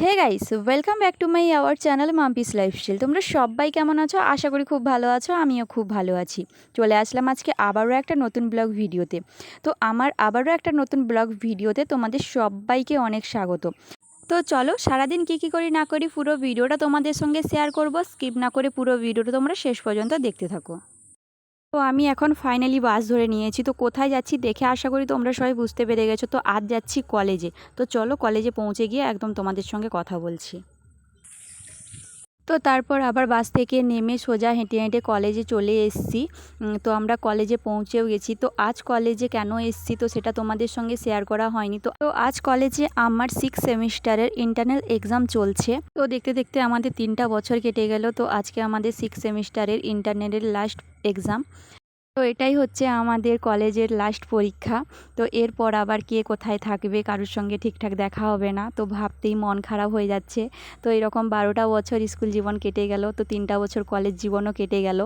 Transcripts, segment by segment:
Hey guys, welcome back to my our channel Mampi's lifestyle. তোমরা সবাই কেমন আছো? আশা করি খুব ভালো আছো। আমিও খুব ভালো আছি। চলে আসলাম আজকে আবারও একটা নতুন ব্লগ ভিডিওতে। তো আমার আবারও একটা নতুন ব্লগ ভিডিওতে তোমাদের সবাইকে অনেক স্বাগত। তো চলো সারাদিন কী করি না করি পুরো ভিডিওটা তোমাদের সঙ্গে শেয়ার করব। স্কিপ না করে পুরো ভিডিওটা তোমরা শেষ পর্যন্ত দেখতে থাকো। তো আমি এখন ফাইনালি বাস ধরে নিয়েছি। তো কোথায় যাচ্ছি দেখে আশা করি তোমরা সবাই বুঝতে পেরে গেছো। তো আজ যাচ্ছি কলেজে। তো চলো কলেজে পৌঁছে গিয়ে একদম তোমাদের সঙ্গে কথা বলছি। তো তারপর আবার বাস থেকে নেমে সোজা হেঁটে হেঁটে কলেজে চলে এসেছি। তো আমরা কলেজে পৌঁছেও গেছি। তো আজ কলেজে কেন এসেছি তো সেটা তোমাদের সঙ্গে শেয়ার করা হয়নি। তো আজ কলেজে আমার 6 সেমিস্টারের ইন্টারনাল এক্সাম চলছে। তো দেখতে দেখতে আমাদের 3টা বছর কেটে গেল। তো আজকে আমাদের 6 সেমিস্টারের ইন্টারনালের লাস্ট এক্সাম। তো এটাই হচ্ছে আমাদের কলেজের লাস্ট পরীক্ষা। তো এরপর আবার কে কোথায় থাকবে, কারোর সঙ্গে ঠিকঠাক দেখা হবে না। তো ভাবতেই মন খারাপ হয়ে যাচ্ছে। তো এরকম 12টা বছর স্কুল জীবন কেটে গেল, তো 3টা বছর কলেজ জীবনও কেটে গেল।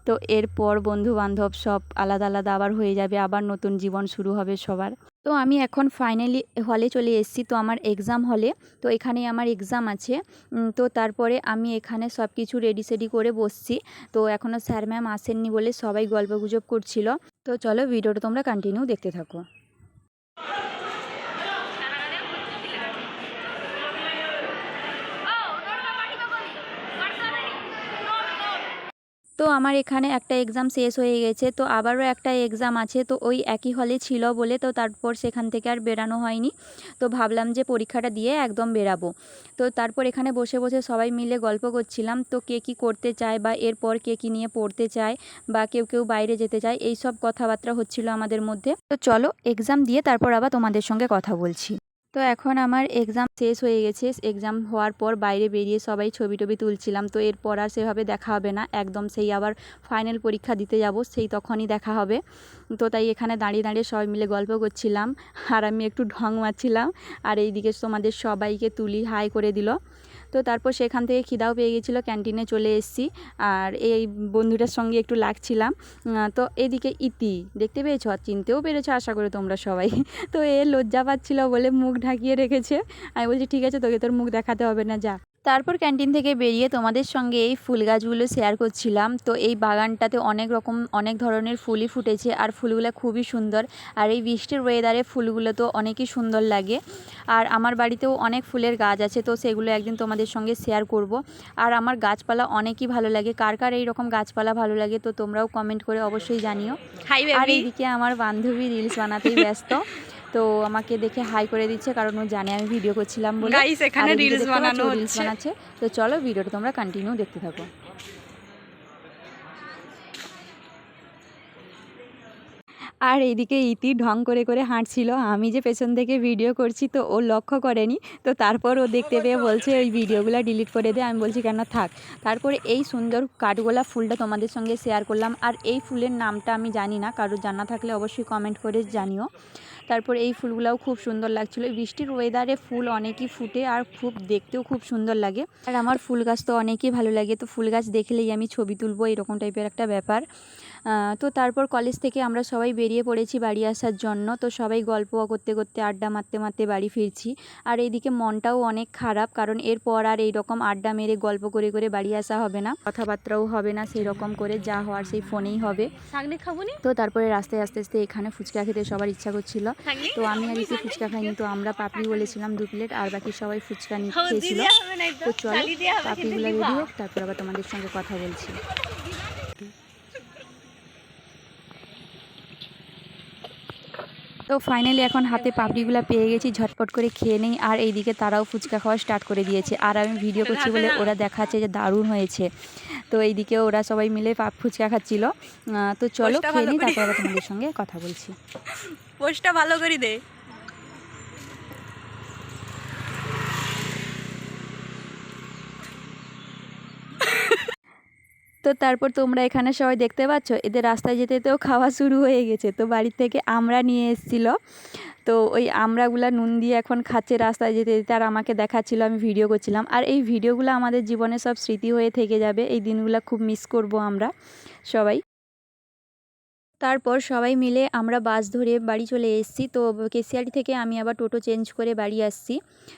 তো এরপর বন্ধুবান্ধব সব আলাদা আলাদা আবার হয়ে যাবে, আবার নতুন জীবন শুরু হবে সবার। তো আমি এখন ফাইনালি হলে চলে এসেছি। তো আমার এক্সাম হলে, তো এখানে আমার এক্সাম আছে। তো তারপরে আমি এখানে সব কিছু রেডি সেডি করে বসছি। তো এখনও স্যার ম্যাম আসেননি বলে সবাই গল্পগুজব করছিল। তো চলো ভিডিওটা তোমরা কন্টিনিউ দেখতে থাকো। তো আমার এখানে একটা এক্সাম শেষ হয়ে গেছে। তো আবারও একটা এক্সাম আছে। তো ওই একই হলে ছিল বলে তো তারপর সেখান থেকে আর বেরানো হয়নি। তো ভাবলাম যে পরীক্ষাটা দিয়ে একদম বেরাবো। তো তারপর এখানে বসে বসে সবাই মিলে গল্প করছিলাম। তো কে কী করতে চায় বা এরপর কে কী নিয়ে পড়তে চায় বা কেউ কেউ বাইরে যেতে চায়, এই সব কথাবার্তা হচ্ছিল আমাদের মধ্যে। তো চলো এক্সাম দিয়ে তারপর আবার তোমাদের সঙ্গে কথা বলছি। তো এখন আমার এক্সাম শেষ হয়ে গেছে। এক্সাম হওয়ার পর বাইরে বেরিয়ে সবাই ছবি টবি তুলছিলাম। তো এরপর আর সেভাবে দেখা হবে না, একদম সেই আবার ফাইনাল পরীক্ষা দিতে যাব, সেই তখনই দেখা হবে। তো তাই এখানে দাঁড়িয়ে দাঁড়িয়ে সবাই মিলে গল্প করছিলাম আর আমি একটু ঢং মারছিলাম। আর এইদিকে তোমাদের সবাইকে তুলি হাই করে দিল। তো তারপর সেখান থেকে খিদাও পেয়ে গেছিলো, ক্যান্টিনে চলে এসেছি। আর এই বন্ধুটার সঙ্গে একটু লাগছিলাম। তো এদিকে ইতি দেখতে পেয়েছ, চিনতেও পেরেছো আশা করি তোমরা সবাই। তো এ লজ্জা পাচ্ছিল বলে মুখ ঢাকিয়ে রেখেছে। আমি বলছি ঠিক আছে, তোকে তোর মুখ দেখাতে হবে না, যা। তারপর ক্যান্টিন থেকে বেরিয়ে তোমাদের সঙ্গে এই ফুল গাছগুলো শেয়ার করছিলাম। তো এই বাগানটাতে অনেক ধরনের ফুলই ফুটেছে আর ফুলগুলো খুবই সুন্দর। আর এই বৃষ্টির ওয়েদারে ফুলগুলো তো অনেকই সুন্দর লাগে। আর আমার বাড়িতেও অনেক ফুলের গাছ আছে, তো সেগুলো একদিন তোমাদের সঙ্গে শেয়ার করব। আর আমার গাছপালা অনেকই ভালো লাগে। কার কার এইরকম গাছপালা ভালো লাগে তো তোমরাও কমেন্ট করে অবশ্যই জানিও। আর এইদিকে আমার বান্ধবী রিলস বানাতেই ব্যস্ত। তো আমাকে দেখে হাই করে দিচ্ছে, কারণ ও জানে আমি ভিডিও করছিলাম বলে। গাইস এখানে রিলস বানানো রিলস বানাচ্ছে। তো চলো ভিডিওটা তোমরা কন্টিনিউ দেখতে থাকো। আর এইদিকে ইতি ঢং করে করে হাঁটছিল। আমি যে পেছন থেকে ভিডিও করছি তো ও লক্ষ্য করেনি। তো তারপর ও দেখতে পেয়ে বলছে ওই ভিডিওগুলো ডিলিট করে দে। আমি বলছি কেন, থাক। তারপরে এই সুন্দর কাঠগোলাপ ফুলটা তোমাদের সঙ্গে শেয়ার করলাম। আর এই ফুলের নামটা আমি জানি না, কারোর জানা থাকলে অবশ্যই কমেন্ট করে জানিও। তারপর এই ফুলগুলাও খুব সুন্দর লাগছিলো। বৃষ্টির ওয়েদারে ফুল অনেকই ফুটে আর খুব দেখতেও খুব সুন্দর লাগে। আর আমার ফুল গাছ তো অনেকই ভালো লাগে। তো ফুল গাছ দেখলেই আমি ছবি তুলবো, এরকম টাইপের একটা ব্যাপার। তো তারপর কলেজ থেকে আমরা সবাই বেরিয়ে পড়েছি বাড়ি আসার জন্য। তো সবাই গল্প করতে করতে আড্ডা মারতে মারতে বাড়ি ফিরছি। আর এইদিকে মনটাও অনেক খারাপ, কারণ এরপর আর এইরকম আড্ডা মেরে গল্প করে করে বাড়ি আসা হবে না, কথাবার্তাও হবে না সেই রকম করে, যা হওয়ার সেই ফোনেই হবে। তো তারপরে রাস্তায় আস্তে আস্তে এখানে ফুচকা খেতে সবার ইচ্ছা করছিল। তো আমি আর একটু ফুচকা খাইনি। তো আমরা পাপড়ি বলেছিলাম 2 প্লেট, আর বাকি সবাই ফুচকা খেয়েছিল। তো চলো পাপড়িগুলো রেডি হোক, তারপর আবার তোমাদের সঙ্গে কথা বলছি। তো ফাইনালি এখন হাতে পাপড়িগুলো পেয়ে গেছি, ঝটপট করে খেয়ে নেই। আর এইদিকে তারাও ফুচকা খাওয়া স্টার্ট করে দিয়েছে। আর আমি ভিডিও করছি বলে ওরা দেখাচ্ছে যে দারুণ হয়েছে। তো এইদিকে ওরা সবাই মিলে ফুচকা খাচ্ছিল। তো চলো খেয়ে নিই, তারপর আবার তোমাদের সঙ্গে কথা বলছি। পোস্টটা ভালো করে দে। তো তারপর তোমরা এখানে সবাই দেখতে পাচ্ছ এদের রাস্তায় যেতে যেতেও খাওয়া শুরু হয়ে গেছে। তো বাড়ির থেকে আমরা নিয়ে এসেছিলো। তো ওই আমড়াগুলা নুন দিয়ে এখন খাচ্ছে রাস্তায় যেতে যেতে, আর আমাকে দেখাচ্ছিল, আমি ভিডিও করছিলাম। আর এই ভিডিওগুলো আমাদের জীবনে সব স্মৃতি হয়ে থেকে যাবে। এই দিনগুলো খুব মিস করব আমরা সবাই। তারপর সবাই মিলে আমরা বাস ধরে বাড়ি চলে এসেছি। তো কেশিয়ারি থেকে আমি আবার টোটো চেঞ্জ করে বাড়ি আসছি।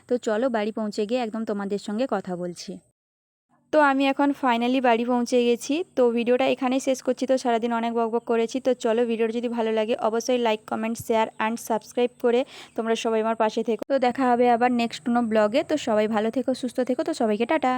তো চলো বাড়ি পৌঁছে গিয়ে একদম তোমাদের সঙ্গে কথা বলছি। তো আমি এখন ফাইনালি বাড়ি পৌঁছে গেছি। তো ভিডিওটা এখানেই শেষ করছি। তো সারাদিন অনেক বকবক করেছি। তো চলো ভিডিওটা যদি ভালো লাগে অবশ্যই like, comment, share and subscribe করে তোমরা সবাই আমার পাশে থেকো। তো দেখা হবে আবার নেক্সট কোনো ব্লগে। তো সবাই ভালো থেকো, সুস্থ থেকো। তো সবাইকে টাটা।